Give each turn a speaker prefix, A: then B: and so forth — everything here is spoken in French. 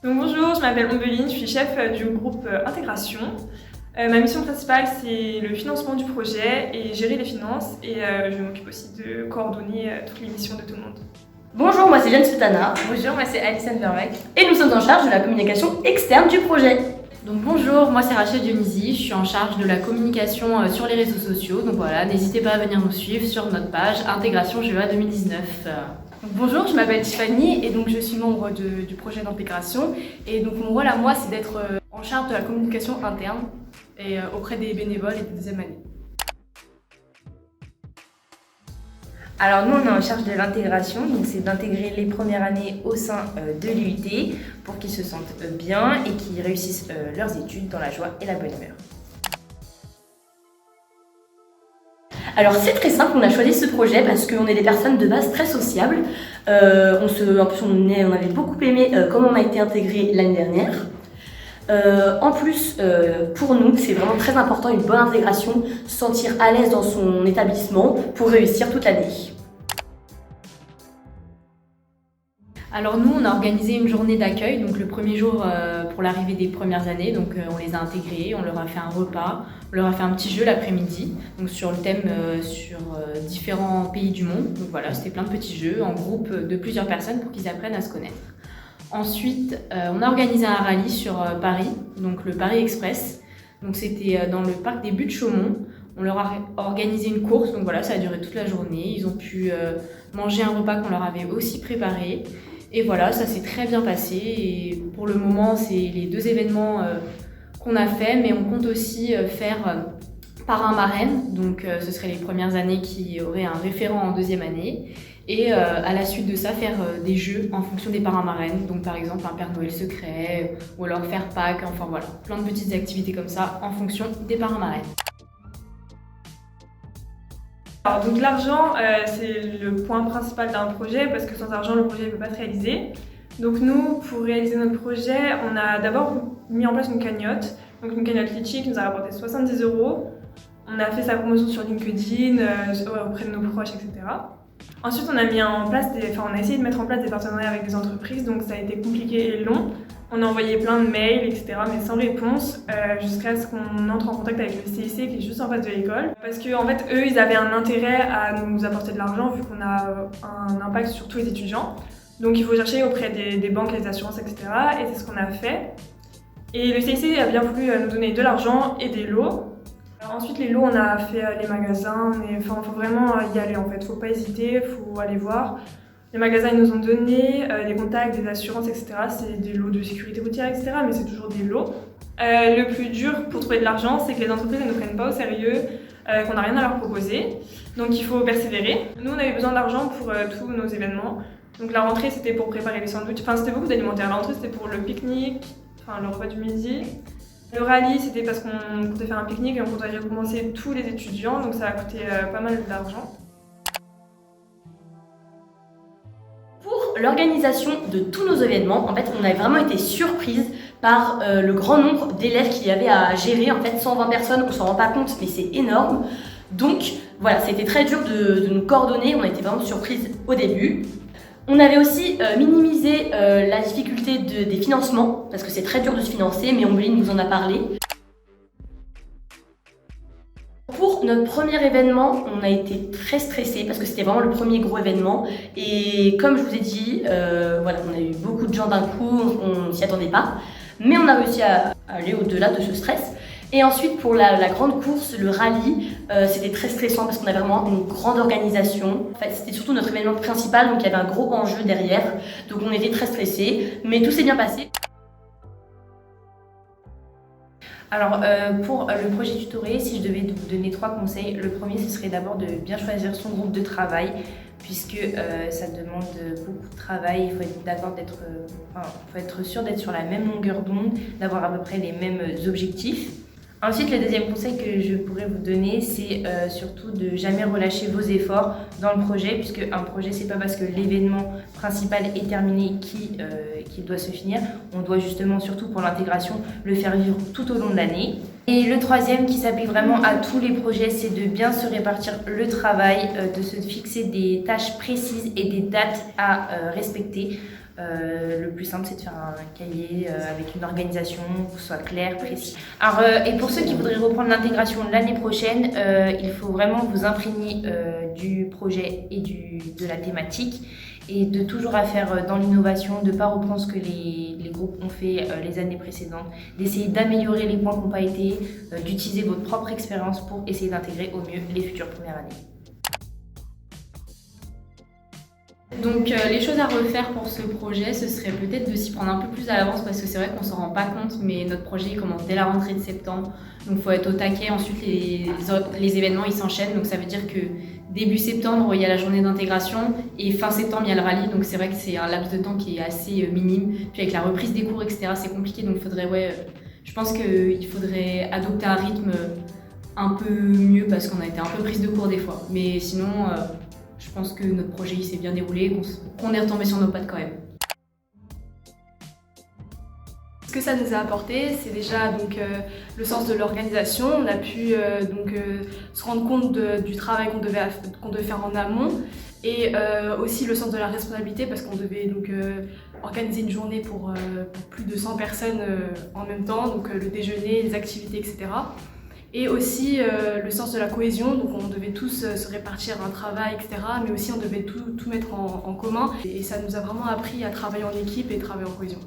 A: Donc bonjour, je m'appelle Ombeline, je suis chef du groupe Intégration. Ma mission principale, c'est le financement du projet et gérer les finances. Et je m'occupe aussi de coordonner toutes les missions de tout le monde.
B: Bonjour, moi c'est Jeanne Sultana.
C: Bonjour, moi c'est Alison Vermec.
B: Et nous sommes en charge de la communication externe du projet.
C: Donc bonjour, moi c'est Rachel Dionisi, je suis en charge de la communication sur les réseaux sociaux. Donc voilà, n'hésitez pas à venir nous suivre sur notre page Intégration GEA 2019.
D: Bonjour, je m'appelle Tiffany et donc je suis membre du projet d'intégration. Et donc mon rôle à moi, c'est d'être en charge de la communication interne et auprès des bénévoles et des deuxième années.
E: Alors nous on est en charge de l'intégration, donc c'est d'intégrer les premières années au sein de l'UIT pour qu'ils se sentent bien et qu'ils réussissent leurs études dans la joie et la bonne humeur.
B: Alors c'est très simple, on a choisi ce projet parce qu'on est des personnes de base très sociables. En plus on avait beaucoup aimé comment on a été intégrés l'année dernière. En plus, pour nous, c'est vraiment très important une bonne intégration, se sentir à l'aise dans son établissement pour réussir toute l'année.
C: Alors nous, on a organisé une journée d'accueil, donc le premier jour pour l'arrivée des premières années. Donc on les a intégrés, on leur a fait un repas, on leur a fait un petit jeu l'après-midi, donc sur le thème sur différents pays du monde. Donc voilà, c'était plein de petits jeux en groupe de plusieurs personnes pour qu'ils apprennent à se connaître. Ensuite, on a organisé un rallye sur Paris, donc le Paris Express. Donc c'était dans le parc des Buttes Chaumont. On leur a organisé une course, donc voilà, ça a duré toute la journée. Ils ont pu manger un repas qu'on leur avait aussi préparé. Et voilà, ça s'est très bien passé. Et pour le moment, c'est les deux événements qu'on a fait, mais on compte aussi faire parrain-marraine. Donc ce seraient les premières années qui auraient un référent en deuxième année. Et à la suite de ça, faire des jeux en fonction des parrains-marraines. Donc par exemple un Père Noël secret, ou alors faire Pâques, enfin voilà, plein de petites activités comme ça en fonction des parrains-marraines.
A: Alors donc l'argent, c'est le point principal d'un projet parce que sans argent, le projet ne peut pas se réaliser. Donc nous, pour réaliser notre projet, on a d'abord mis en place une cagnotte. Donc une cagnotte Litchi qui nous a rapporté 70 €. On a fait sa promotion sur LinkedIn, auprès de nos proches, etc. Ensuite, on a essayé de mettre en place des partenariats avec des entreprises, donc ça a été compliqué et long. On a envoyé plein de mails, etc., mais sans réponse, jusqu'à ce qu'on entre en contact avec le CIC qui est juste en face de l'école. Parce qu'en fait, eux, ils avaient un intérêt à nous apporter de l'argent vu qu'on a un impact sur tous les étudiants. Donc il faut chercher auprès des banques, les assurances, etc., et c'est ce qu'on a fait. Et le CIC a bien voulu nous donner de l'argent et des lots. Alors ensuite, les lots, on a fait les magasins, mais faut vraiment y aller en fait, faut pas hésiter, faut aller voir. Les magasins, ils nous ont donné des contacts, des assurances, etc. C'est des lots de sécurité routière, etc., mais c'est toujours des lots. Le plus dur pour trouver de l'argent, c'est que les entreprises ne nous prennent pas au sérieux, qu'on n'a rien à leur proposer. Donc il faut persévérer. Nous, on avait besoin d'argent pour tous nos événements. Donc la rentrée, c'était pour préparer les sandwichs, enfin c'était beaucoup d'alimentaire. La rentrée, c'était pour le pique-nique, enfin le repas du midi. Le rallye, c'était parce qu'on comptait faire un pique-nique et on comptait récompenser tous les étudiants, donc ça a coûté pas mal d'argent.
B: Pour l'organisation de tous nos événements, en fait, on a vraiment été surprise par le grand nombre d'élèves qu'il y avait à gérer. En fait, 120 personnes, on s'en rend pas compte, mais c'est énorme. Donc voilà, c'était très dur de nous coordonner, on a été vraiment surprise au début. On avait aussi minimisé la difficulté des financements, parce que c'est très dur de se financer, mais Ombeline vous en a parlé. Pour notre premier événement, on a été très stressés parce que c'était vraiment le premier gros événement. Et comme je vous ai dit, voilà, on a eu beaucoup de gens d'un coup, on s'y attendait pas. Mais on a réussi à aller au-delà de ce stress. Et ensuite, pour la grande course, le rallye, c'était très stressant parce qu'on avait vraiment une grande organisation. En fait, c'était surtout notre événement principal, donc il y avait un gros enjeu derrière. Donc on était très stressés, mais tout s'est bien passé.
E: Alors pour le projet tutoré, si je devais vous donner 3 conseils, le premier ce serait d'abord de bien choisir son groupe de travail puisque ça demande beaucoup de travail, il faut être sûr d'être sur la même longueur d'onde, d'avoir à peu près les mêmes objectifs. Ensuite, le deuxième conseil que je pourrais vous donner, c'est surtout de jamais relâcher vos efforts dans le projet, puisque un projet, c'est pas parce que l'événement principal est terminé qu'il doit se finir. On doit justement, surtout pour l'intégration, le faire vivre tout au long de l'année. Et le troisième qui s'applique vraiment à tous les projets, c'est de bien se répartir le travail, de se fixer des tâches précises et des dates à respecter. Le plus simple, c'est de faire un cahier avec une organisation, que ce soit clair, précis. Alors, et pour ceux qui voudraient reprendre l'intégration l'année prochaine, il faut vraiment vous imprégner du projet et de la thématique et de toujours à faire dans l'innovation, de ne pas reprendre ce que les groupes ont fait les années précédentes, d'essayer d'améliorer les points qui n'ont pas été, d'utiliser votre propre expérience pour essayer d'intégrer au mieux les futures premières années.
C: Donc les choses à refaire pour ce projet, ce serait peut-être de s'y prendre un peu plus à l'avance parce que c'est vrai qu'on s'en rend pas compte, mais notre projet il commence dès la rentrée de septembre, donc il faut être au taquet. Ensuite les événements ils s'enchaînent, donc ça veut dire que début septembre il y a la journée d'intégration et fin septembre il y a le rallye, donc c'est vrai que c'est un laps de temps qui est assez minime. Puis avec la reprise des cours etc c'est compliqué, donc je pense qu'il faudrait adopter un rythme un peu mieux parce qu'on a été un peu prise de court des fois, mais sinon je pense que notre projet il s'est bien déroulé, qu'on est retombé sur nos pattes quand même.
D: Ce que ça nous a apporté, c'est déjà le sens de l'organisation. On a pu se rendre compte du travail qu'on devait faire en amont et aussi le sens de la responsabilité parce qu'on devait organiser une journée pour plus de 100 personnes en même temps, donc le déjeuner, les activités, etc. Et aussi le sens de la cohésion, donc on devait tous se répartir un travail, etc. Mais aussi on devait tout mettre en commun. Et ça nous a vraiment appris à travailler en équipe et travailler en cohésion.